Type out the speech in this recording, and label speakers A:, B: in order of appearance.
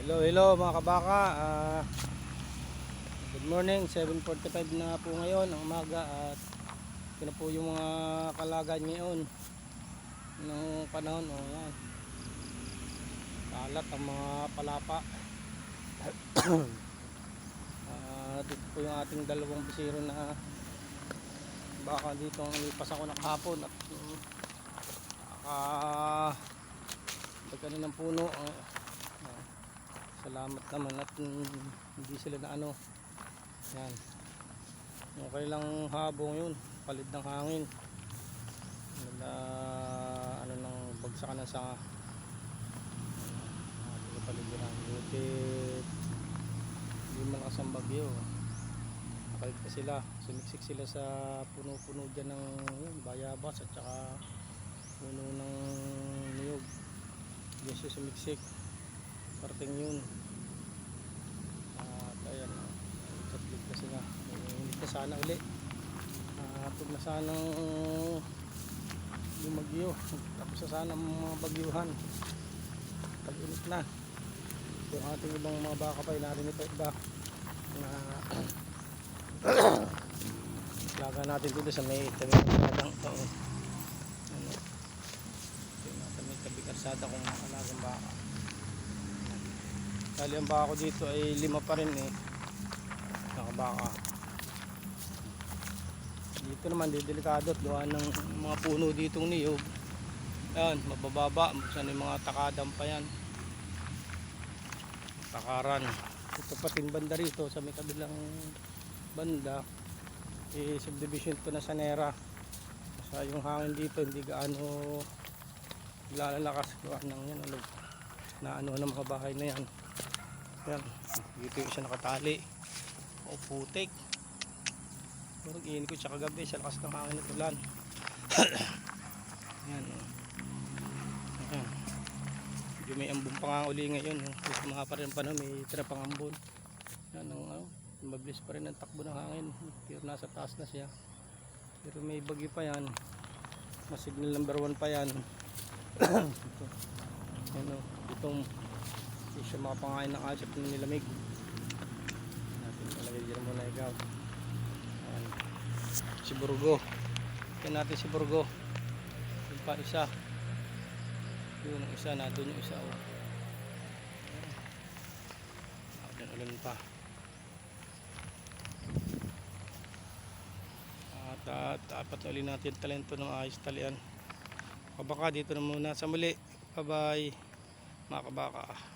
A: Hello mga kabaka. Good morning, 7:45 na po ngayon ang umaga at ito na po yung mga kalagad ngayon ng panahon. Yan. Kalat ang mga palapa. Dito po yung ating dalawang bisiro na baka dito ang ilipas ako ng hapon at ng puno. Salamat naman at hindi sila na ano. Yan. Okay lang habong yun, palit ng hangin. Ano nang bagsakan na sa paligiran. Buti hindi malakas ang bagyo. Nakalit pa sila, sumiksik sila sa puno-puno dyan ng bayabas at saka puno ng niyog. Diyan siya sumiksik. Parting yun. At ayan, saglit na sila. Hindi na sana uli. Huwag na sanang lumagyo. Tapos na sana mga bagyuhan. Pag-init na. Yung ating ibang mga baka pa, narinig pa iba na laga natin dito sa may tabi karsada ito. Ano, may tabi karsada kung alagang baka. Dali ang baka ko dito ay 5 pa rin nakabaka. Dito naman delikado at gawa ng mga puno ditong niyog. Yan, mabababa, saan yung mga takadam pa yan, takaran. Ito pating banda rito sa may kabilang banda subdivision to na Sanera. Sa yung hangin dito hindi gaano lalakas gawa ng yan, na ano ng mga bahay na yan. Yan, dito yung isa nakatali. O putik. Pero iinit ko siya kagabi sa lakas ng hangin at ulan. Yan. Ayan. Medyo may ambon pa nga uli ngayon. Kasi mga pa rin panahon may tira pang ambon. Yan, mabilis pa rin ang takbo ng hangin. Pero nasa taas na siya. Pero may bagyo pa yan. Mas signal number 1 pa yan. Ito. Yan o. Itong hindi siya makapangain ng asap ng nilamig. Natin talagay dyan muna ikaw. Ayan. Si Burgo. Yan natin si Burgo. Yung pa isa. Yun ang isa na. Doon yung isa. Ulan pa. At apat na uli natin talento ng ayos talian. Kabaka dito na muna sa muli. Bye bye mga kabaka.